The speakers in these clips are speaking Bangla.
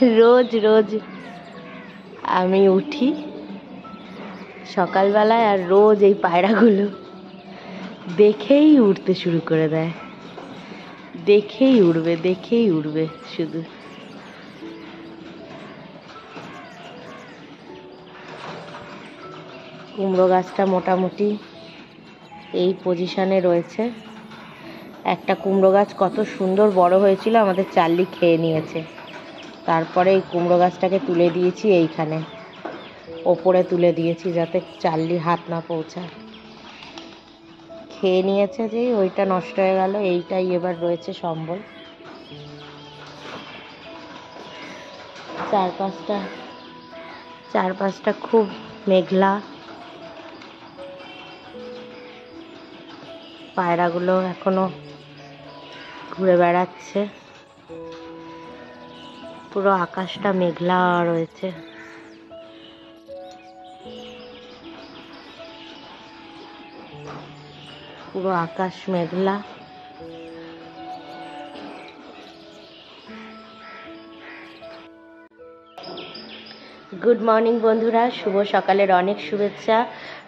রোজ রোজ আমি উঠি সকালবেলায়, আর রোজ এই পায়রাগুলো দেখেই উঠতে শুরু করে দেয়। দেখেই উড়বে শুধু। কুমড়ো গাছটা মোটামুটি এই পজিশনে রয়েছে। একটা কুমড়ো গাছ কত সুন্দর বড় হয়েছিল, আমাদের চার্লি খেয়ে নিয়েছে। তারপরে এই কুমড়ো গাছটাকে তুলে দিয়েছি, এইখানে ওপরে তুলে দিয়েছি যাতে চার্লি হাত না পৌঁছায়। খেয়ে নিয়েছে যেই ওইটা নষ্ট হয়ে গেল, এইটাই এবার রয়েছে সম্বল। চারপাশটা খুব মেঘলা। পায়রাগুলো এখনো ঘুরে বেড়াচ্ছে। পুরো আকাশটা মেঘলা রয়েছে। পুরো আকাশ মেঘলা। গুড মর্নিং বন্ধুরা, শুভ সকালের অনেক শুভেচ্ছা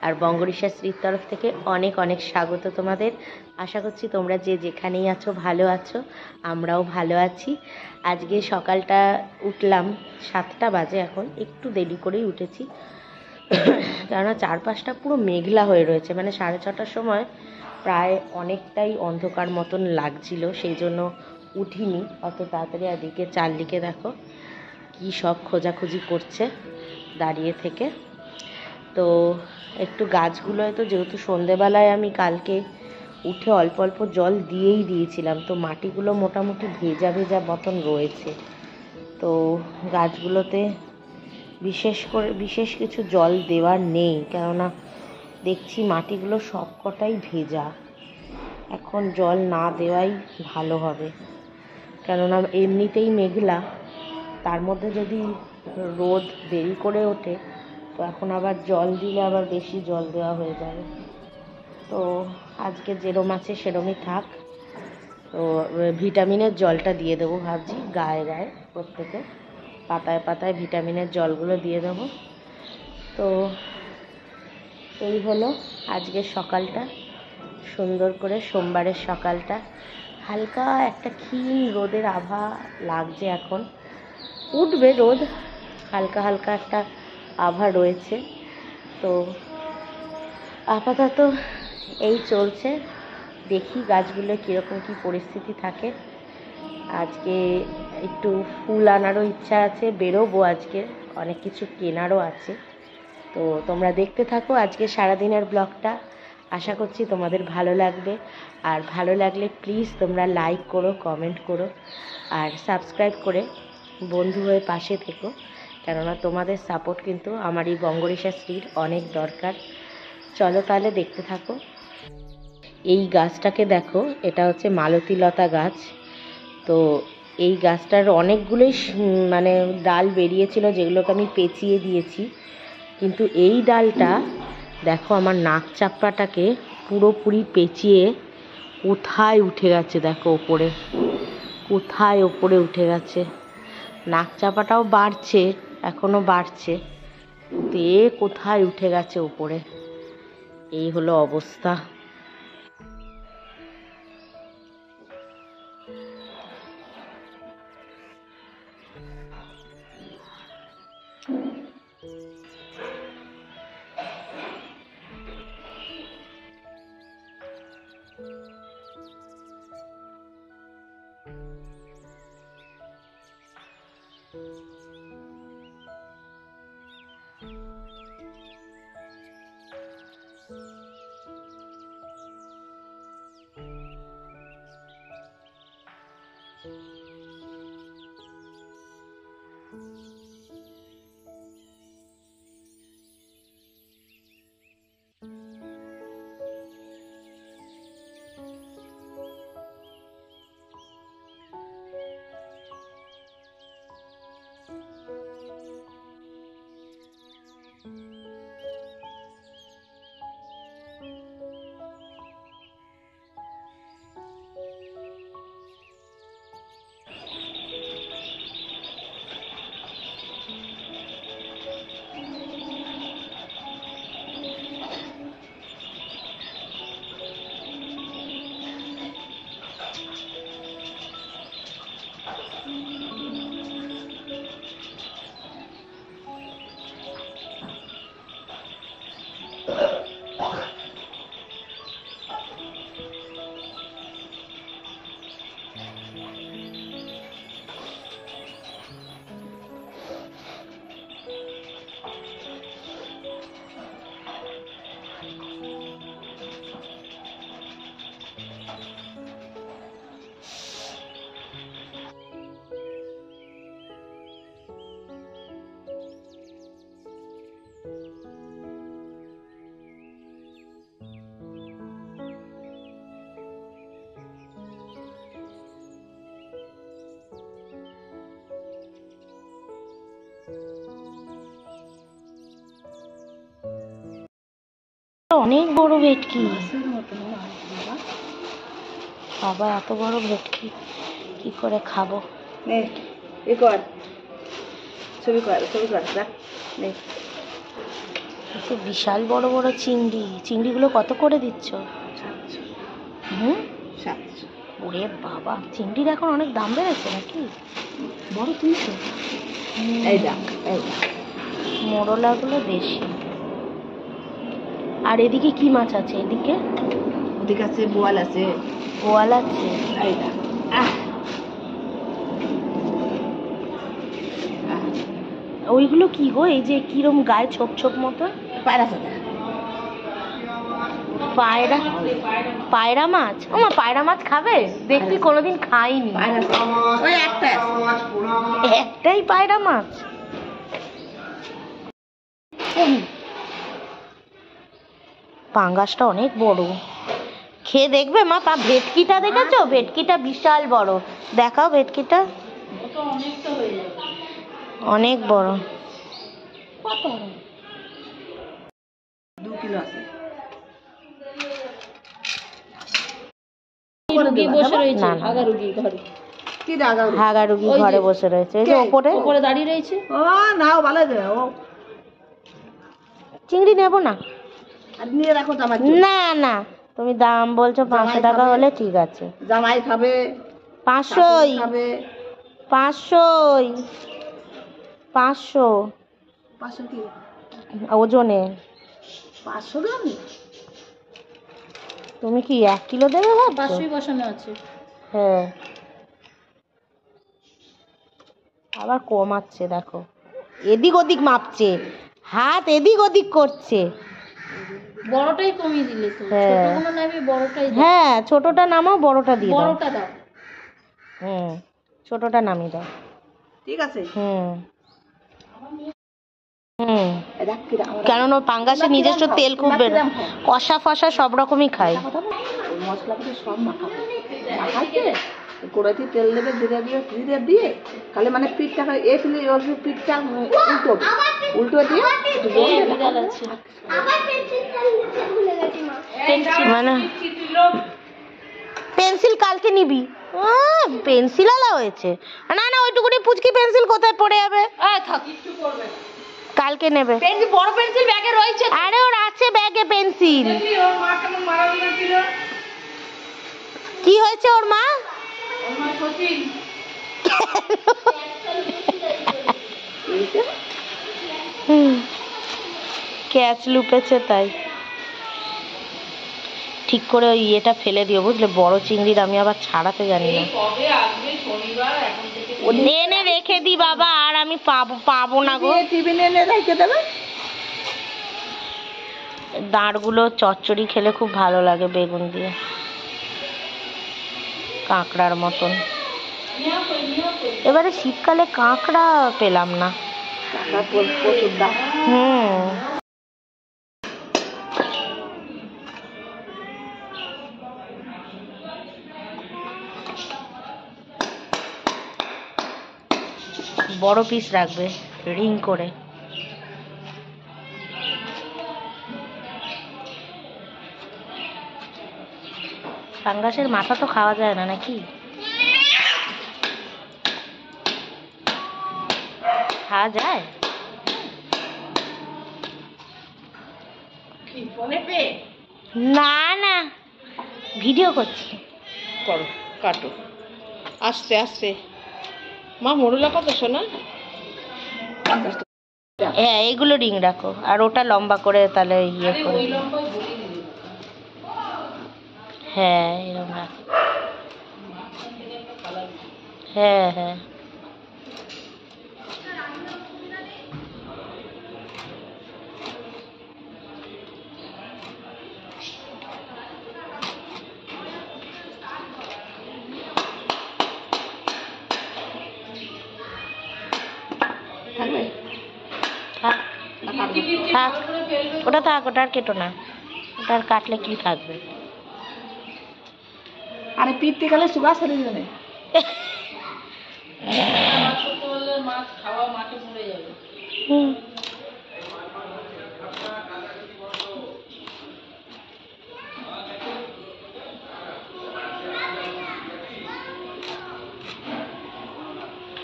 আর বঙ্গরিশাশ্রীর তরফ থেকে অনেক অনেক স্বাগত তোমাদের। আশা করছি তোমরা যে যেখানেই আছো ভালো আছো, আমরাও ভালো আছি। আজকে সকালটা উঠলাম 7টা বাজে, এখন একটু দেরি করেই উঠেছি, কেননা চারপাশটা পুরো মেঘলা হয়ে রয়েছে। মানে 6:30টার সময় প্রায় অনেকটাই অন্ধকার মতন লাগছিল, সেই জন্য উঠিনি অত তাড়াতাড়ি। এদিকে চারদিকে দেখো কি সব খোঁজাখুঁজি করছে দাঁড়িয়ে থেকে। তো একটু গাছগুলোয় তো যেহেতু সন্ধেবেলায় আমি কালকে উঠে অল্প অল্প জল দিয়েছিলাম, তো মাটিগুলো মোটামুটি ভেজা ভেজা মতন রয়েছে। তো গাছগুলোতে বিশেষ কিছু জল দেওয়ার নেই, কেননা দেখছি মাটিগুলো সবকটাই ভেজা। এখন জল না দেওয়াই ভালো হবে, কেননা এমনিতেই মেঘলা, তার মধ্যে যদি রোদ দেরি করে ওঠে তো এখন আবার জল দিলে আবার বেশি জল দেওয়া হয়ে যাবে। তো আজকে যেরম আছে সেরমই থাক। তো ভিটামিনের জলটা দিয়ে দেবো ভাবছি, গায়ে গায়ে প্রত্যেকে পাতায় পাতায় ভিটামিনের জলগুলো দিয়ে দেবো। তো এই হলো আজকের সকালটা, সুন্দর করে সোমবারের সকালটা। হালকা একটা ক্ষীণ রোদের আভা লাগছে, এখন উঠবে রোদ, হালকা হালকা একটা আভা রয়েছে। তো আপাতত এই চলছে, দেখি গাছগুলো কীরকম কী পরিস্থিতি থাকে। আজকে একটু ফুল আনারও ইচ্ছা আছে, বেরোবো আজকে, অনেক কিছু কেনারও আছে। তো তোমরা দেখতে থাকো আজকে সারাদিনের ব্লগটা, আশা করছি তোমাদের ভালো লাগবে। আর ভালো লাগলে প্লিজ তোমরা লাইক করো, কমেন্ট করো আর সাবস্ক্রাইব করে বন্ধু হয়ে পাশে থেকো, কেননা তোমাদের সাপোর্ট কিন্তু আমার এই বঙ্গরিশাশ্রীর অনেক দরকার। চলো তাহলে দেখতে থাকো। এই গাছটাকে দেখো, এটা হচ্ছে মালতী লতা গাছ। তো এই গাছটার অনেকগুলোই মানে ডাল বেরিয়েছিল, যেগুলোকে আমি পেঁচিয়ে দিয়েছি, কিন্তু এই ডালটা দেখো আমার নাক চাপড়াটাকে পুরোপুরি পেঁচিয়ে কোথায় উঠে গেছে, দেখো ওপরে, কোথায় ওপরে উঠে গেছে। নাক চাপাটাও বাড়ছে, এখনও বাড়ছে, কোথায় উঠে গেছে ওপরে। এই হলো অবস্থা। অনেক বড় ভেটকি। মাছের মতো মাছ বাবা। বাবা এত বড় ভেটকি কি করে খাবো? নে এ কর, ছবি কর, ছবি কর, দেখ নে। তো বিশাল বড় বড় চিংড়ি। চিংড়িগুলো কত করে দিচ্ছ? 700। হুম, 700। ওরে বাবা, চিংড়ির এখন অনেক দাম বেড়েছে নাকি? বড় 300। এই দেখ, এই দেখ। মোরলাগুলো বেশি। আর এদিকে কি মাছ আছে? এদিকে ওদিকে আছে বোয়াল আছে। বোয়াল আছে। এই দেখ। ওইগুলো কি গো? এই যে কিরম গায়ে ছোপ ছোপ মতো? পায়রা চলে। পায়রা, পায়রা মাছ। ও মা, পায়রা মাছ খাবে? দেখছি কোনোদিন খাইনি। ওই একটা একটাই পায়রা মাছ। পাঙ্গাসটা অনেক বড়। খেয়ে দেখবে মা? ভেটকিটা দেখেছো? ভেটকিটা বিশাল বড়। দেখাও ভেটকিটা। অনেক বড়। কত? 2 কিলো আছে। হাগারুগি ঘরে বসে রয়েছে। এই যে ওপরে দাঁড়িয়ে রয়েছে। ও নাও ভালো দেবে ও। চিংড়ি নেবো না। আর নিয়ে রাখো জামাই। না না, তুমি দাম বলছো 500 টাকা হলে ঠিক আছে। জামাই খাবে। 500 খাবে। 500 500 500 কি ওজনে। 500 গ্রাম? তুমি কি 1 কিলো দেবে ভাবছো? 500 বসানো আছে। হ্যাঁ, আবার কমাচ্ছে দেখো। এদিক ওদিক মাপছে, হাত এদিক ওদিক করছে। বড়টাই কমিয়ে দিলে তো। হ্যাঁ। ছোটগুলো নামে বড়টাই দাও। হ্যাঁ, ছোটটা নামাও, বড়টা দিয়ে দাও। বড়টা দাও। হুম, ছোটটা নামিয়ে দাও। ঠিক আছে। হুম হুম, কারণ ওর পাঙ্গাসের নিজস্ব তেল খুব বেরো। কষা ফসা সব রকমই খায়। মশলাগুলো সব মাখাবো। মাখাইতে কড়াইতে তেল দেবে, ধীরে ধীরে ধীরে দিয়ে খালি মানে পিঠটা এ ফেলে ওর পিঠটা উল্টো দিয়ে মানে পেন্সিল কালকে নিবি। পেন্সিল আলা হয়েছে। না না, ওইটুকুনি পুচকি পেন্সিল কোথায় পড়ে যাবে? কালকে নেবে। বড় পেন্সিল ব্যাগে রয়েছে। আরে ওর আছে ব্যাগে পেন্সিল। কি হয়েছে ওর মা? ক্যাচ লুপেছে তাই। ঠিক করে ওই ইয়েটা ফেলে দিও, বুঝলে? বড় চিংড়ির আমি আবার ছাড়াতে জানি না। এনে রেখে দি বাবা, আর আমি পাবো না গো। টিফিনে এনে রেখে দেবে। দাঁড়গুলো চচ্চড়ি খেলে খুব ভালো লাগে বেগুন দিয়ে, কাঁকড়ার মতন। এবারে শীতকালে কাঁকড়া পেলাম না। হুম, বড় পিস রাখবে, রিং করে। পাঙ্গাসের মাথা তো খাওয়া যায় না নাকি? খাওয়া যায়? না না, ভিডিও করছি। করো, কাটো আস্তে আস্তে। মা মোরলা কত শোনা? হ্যাঁ, এগুলো রিং রাখো, আর ওটা লম্বা করে তাহলে ইয়ে করে। হ্যাঁ, এরকম রাখো। হ্যাঁ হ্যাঁ, থাক, ওটা থাক, ওটা আর কেটো না। ওটা আর কাটলে কি থাকবে? আরে পিঠতে গেলে সুগার ছেড়ে যাবে।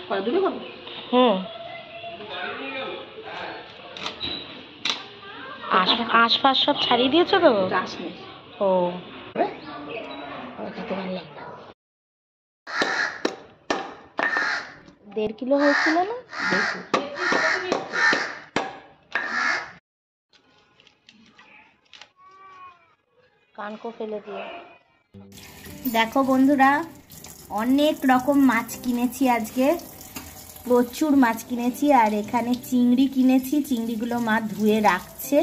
কড়া দুটো করবো। হুম, আশপাশ সব ছাড়িয়ে দিয়েছো তো? চাষ নেই। ও, খেতে ভালো লাগবে। 1.5 কিলো হয়েছিল না? বেশি। কানকো ফেলে দিয়ে। দেখো বন্ধুরা, অনেক রকম মাছ কিনেছি আজকে, প্রচুর মাছ কিনেছি। আর এখানে চিংড়ি কিনেছি, চিংড়িগুলো মা ধুয়ে রাখছে।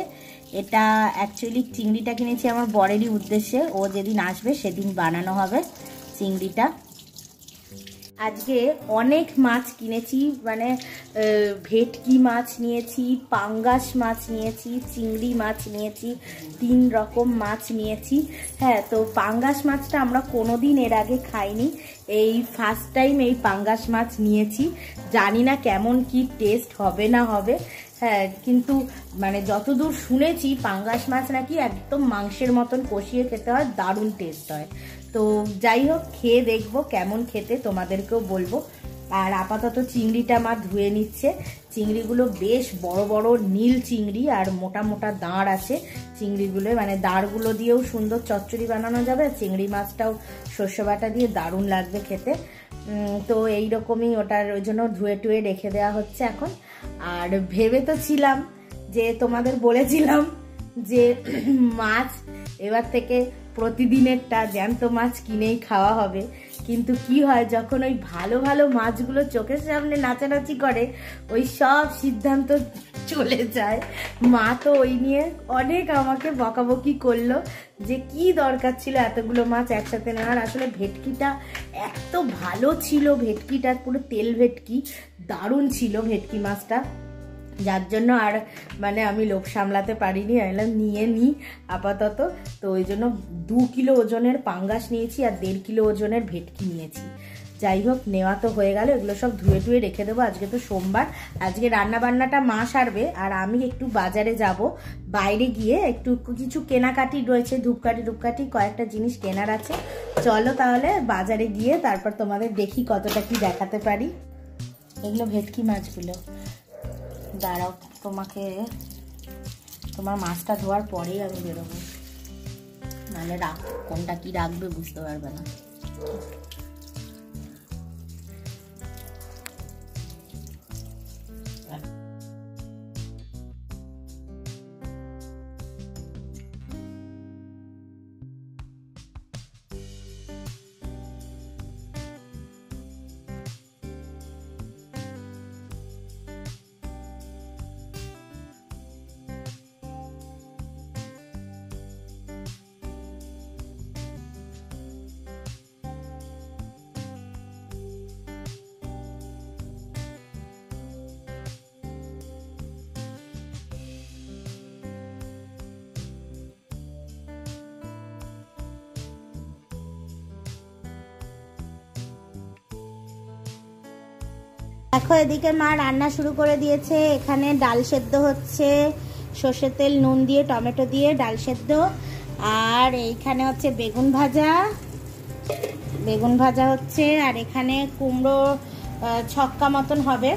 এটা অ্যাকচুয়ালি চিংড়িটা কিনেছি আমার বরেরই উদ্দেশ্যে, ও যেদিন আসবে সেদিন বানানো হবে চিংড়িটা। আজকে অনেক মাছ কিনেছি, মানে ভেটকি মাছ নিয়েছি, পাঙ্গাস মাছ নিয়েছি, চিংড়ি মাছ নিয়েছি, 3 রকম মাছ নিয়েছি। হ্যাঁ, তো পাঙ্গাস মাছটা আমরা কোনোদিন এর আগে খাইনি, এই ফার্স্ট টাইম এই পাঙ্গাস মাছ নিয়েছি। জানি না কেমন কি টেস্ট হবে না হবে। হ্যাঁ, কিন্তু মানে যতদূর শুনেছি পাঙ্গাস মাছ নাকি একদম মাংসের মতন কষিয়ে খেতে হয়, দারুণ টেস্ট হয়। তো যাই হোক, খেয়ে দেখবো কেমন খেতে, তোমাদেরকেও বলবো। আর আপাতত চিংড়িটা মা ধুয়ে নিচ্ছে। চিংড়িগুলো বেশ বড় বড় নীল চিংড়ি, আর মোটা মোটা দাঁড় আছে চিংড়িগুলো, মানে দাঁড়গুলো দিয়েও সুন্দর চচ্চড়ি বানানো যাবে। চিংড়ি মাছটাও সর্ষে বাটা দিয়ে দারুণ লাগবে খেতে। তো এইরকমই ওটার ওই জন্য ধুয়ে টুয়ে রেখে দেওয়া হচ্ছে এখন। আর ভেবে তো ছিলাম যে, তোমাদের বলেছিলাম যে মাছ এবার থেকে প্রতিদিনেরটা জ্যান্ত মাছ কিনেই খাওয়া হবে। কিন্তু কি হয়, যখন ওই ভালো ভালো মাছগুলো চোখের সামনে নাচানাচি করে, ওই সব সিদ্ধান্ত চলে যায়। মা তো ওই নিয়ে অনেক আমাকে বকাবকি করলো যে কি দরকার ছিল এতগুলো মাছ একসাথে নেওয়ার। আসলে ভেটকিটা এত ভালো ছিল, ভেটকিটা পুরো তেল ভেটকি, দারুণ ছিল ভেটকি মাছটা, যার জন্য আর মানে আমি লোভ সামলাতে পারিনি, এলাম নিয়ে নিই আপাতত। তো ওই জন্য 2 কিলো ওজনের পাঙ্গাস নিয়েছি আর 1.5 কিলো ওজনের ভেটকি নিয়েছি। যাই হোক, নেওয়া তো হয়ে গেল, এগুলো সব ধুয়ে টুয়ে রেখে দেবো। আজকে তো সোমবার, আজকে রান্না বান্নাটা মা সারবে, আর আমি একটু বাজারে যাব, বাইরে গিয়ে একটু কিছু কেনাকাটি রয়েছে, ধূপকাঠি কয়েকটা জিনিস কেনার আছে। চলো তাহলে বাজারে গিয়ে তারপর তোমাদের দেখি কতটা কি দেখাতে পারি। এগুলো ভেটকি মাছগুলো, দাঁড়াও, তোমার মাছটা ধোয়ার পরেই আমি বেরোবো, নাহলে কোনটা কি রাখবে বুঝতে পারবে না। দেখো, এদিকে মা রান্না শুরু করে দিয়েছে। এখানে ডাল সেদ্ধ হচ্ছে, সর্ষের তেল নুন দিয়ে টমেটো দিয়ে ডাল সেদ্ধ। আর এইখানে হচ্ছে বেগুন ভাজা হচ্ছে। আর এখানে কুমড়ো ছক্কা মতন হবে,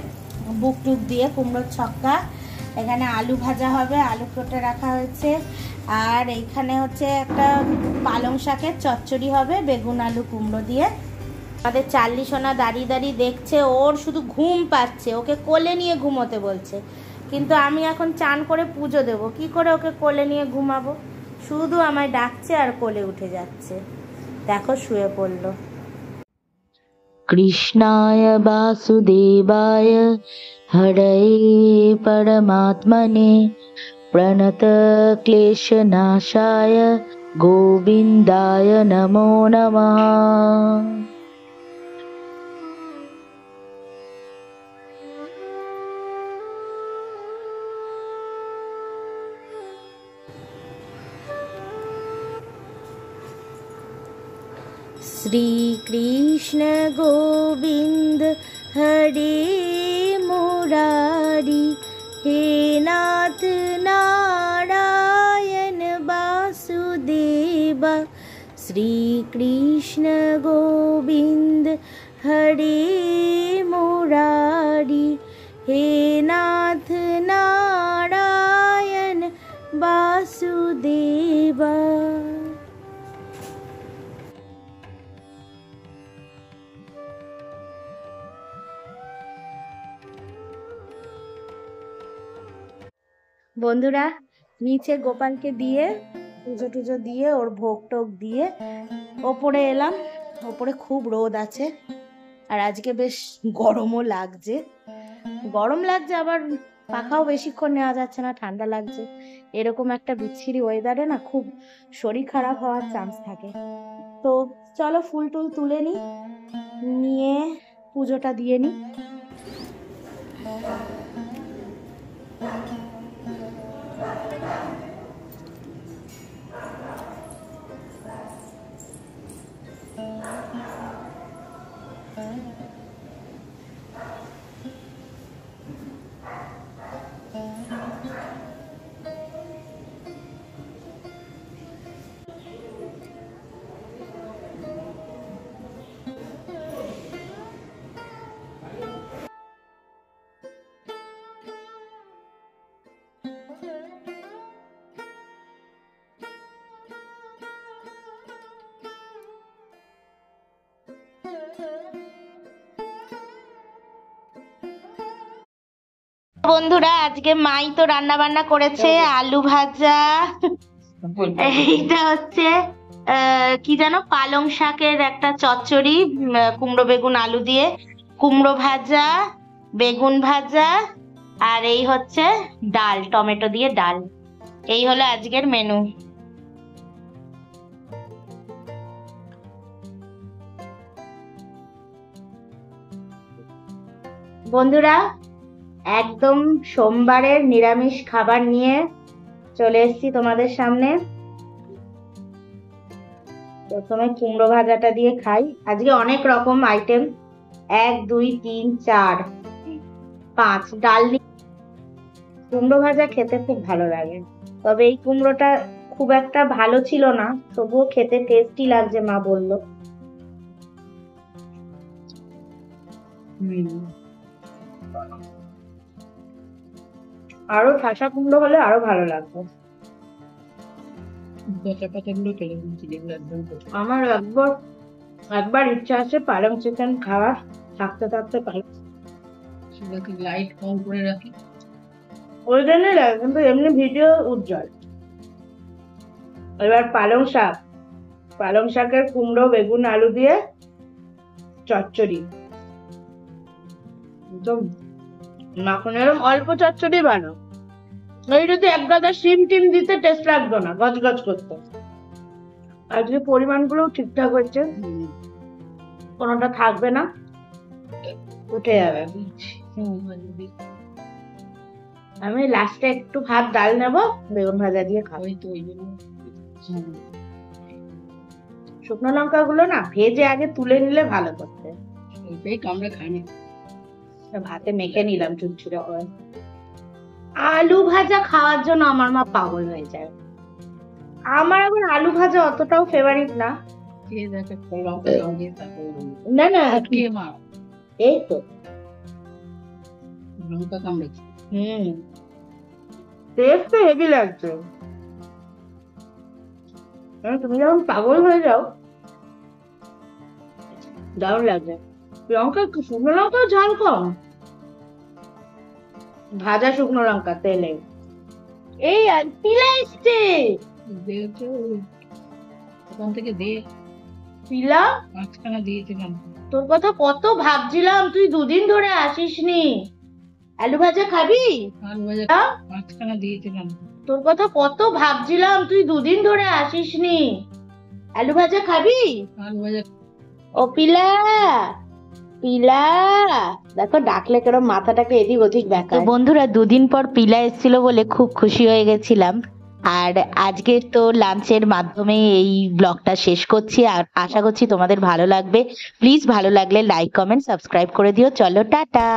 বুক টুক দিয়ে কুমড়োর ছক্কা। এখানে আলু ভাজা হবে, আলু কেটে রাখা হয়েছে। আর এইখানে হচ্ছে একটা পালং শাকের চচ্চড়ি হবে, বেগুন আলু কুমড়ো দিয়ে। আমাদের চার্লি সোনা দাঁড়িয়ে দাঁড়িয়ে দেখছে, ওর শুধু ঘুম পাচ্ছে, ওকে কোলে নিয়ে ঘুমোতে বলছে। কিন্তু আমি এখন চান করে পুজো দেবো, কি করে ওকে কোলে নিয়ে ঘুমাবো? শুধু আমায় ডাকছে আর কোলে উঠে যাচ্ছে। দেখো, শুয়ে পড়লো। কৃষ্ণায় বাসুদেবায় হরয়ে পরমাত্মনে প্রণত ক্লেশনাশায় গোবিন্দায় নমো নমঃ। श्री कृष्ण गोविंद हरे मुरारी, हे नाथ नारायण वासुदेवा। श्री कृष्ण गोविंद हरे मुरारी। हरि हे नाथ नारायण वासुदेवा। বন্ধুরা, নিচে গোপালকে দিয়ে পুজো টুজো দিয়ে ওর ভোগ টোগ দিয়ে ওপরে এলাম। ওপরে খুব রোদ আছে আর আজকে বেশ গরমও লাগছে। গরম লাগছে, আবার পাখাও বেশিক্ষণ নেওয়া যাচ্ছে না, ঠান্ডা লাগছে। এরকম একটা বিচ্ছিরি ওয়েদারে না খুব শরীর খারাপ হওয়ার চান্স থাকে। তো চলো ফুল টুল তুলে নিয়ে পুজোটা দিয়ে নিই। বন্ধুরা, আজকে মাই তো রান্না বান্না করেছে, আলু ভাজা, এইটা হচ্ছে কি জানো পালং শাকের একটা চচ্চড়ি, কুমড়ো বেগুন আলু দিয়ে, কুমড়ো ভাজা, বেগুন ভাজা, আর এই হচ্ছে ডাল, টমেটো দিয়ে ডাল। এই হলো আজকের মেনু। বন্ধুরা, একদম সোমবারের নিরামিষ খাবার নিয়ে চলে এসেছি তোমাদের সামনে। প্রথমে কুমড়ো ভাজাটা দিয়ে খাই। আজকে অনেক রকম আইটেম, 1 2 3 4 5 ডাল দিয়ে কুমড়ো ভাজা খেতে খুব ভালো লাগে। তবে এই কুমড়োটা খুব একটা ভালো ছিল না, তবুও খেতে টেস্টি লাগছে, মা বললো। আরো ঠাসা কুমড়ো হলে আরো ভালো লাগতো। আমার একবার ইচ্ছা আছে পালং চিকেন খাওয়ার, থাকতে থাকতে পালং লাইট কম করে রাখি, ওই জন্যই লাগে, কিন্তু এমনি ভিডিও উজ্জ্বল। এবার পালং শাকের কুমড়ো বেগুন আলু দিয়ে চচ্চড়ি, একদম মাখন। এরকম অল্প চচ্চড়ি বানাও, এই যদি এক গাদা শিম টিম দিতে টেস্ট লাগতো না, গজ গজ করতো। আজকে পরিমাণগুলো ঠিকঠাক হচ্ছে, কোনোটা থাকবে না, উঠে যাবে। আমি লাস্টে একটু ভাত ডাল নেব, বেগুন ভাজা দিয়ে খাবো। শুকনো লঙ্কা গুলো না ভেজে আগে তুলে নিলে ভালো করতে, আমরা খাই। ভাতে মেখে নিলাম চুনচুড়ে করে। আলু ভাজা খাওয়ার জন্য আমার মা পাগল হয়ে যায়। আমার এখন আলু ভাজা অতটাও ফেভারিট না। না না, এই তো টেস্ট তো হেভি লাগছে। তুমি যখন পাগল হয়ে যাও দারুণ লাগছে। লঙ্কা, শুকনো লঙ্কা ঝাল কম, ভাজা শুকনো লঙ্কা তেলে। এই পিলা এসছে ওখান থেকে দিয়ে পিলা 5 টাকা দিয়েছিলাম। তোর কথা কত ভাবছিলাম, তুই 2 দিন ধরে আসিসনি। আলু ভাজা খাবি? আলু ভাজা 5 টাকা দিয়েছিলাম। তোর কথা কত ভাবছিলাম, তুই 2 দিন ধরে আসিসনি। আলু ভাজা খাবি? আলু ভাজা। ও পিলা, পিলা দেখো ডাকলে কেন মাথাটাকে এদিক ওদিক দেখায়। তো বন্ধুরা, 2 দিন পর পিলা এসেছিল বলে খুব খুশি হয়ে গেছিলাম। আর আজকে তো লাঞ্চের মাধ্যমে এই ব্লগটা শেষ করছি, আর আশা করছি তোমাদের ভালো লাগবে। প্লিজ ভালো লাগলে লাইক কমেন্ট সাবস্ক্রাইব করে দিও। চলো টাটা।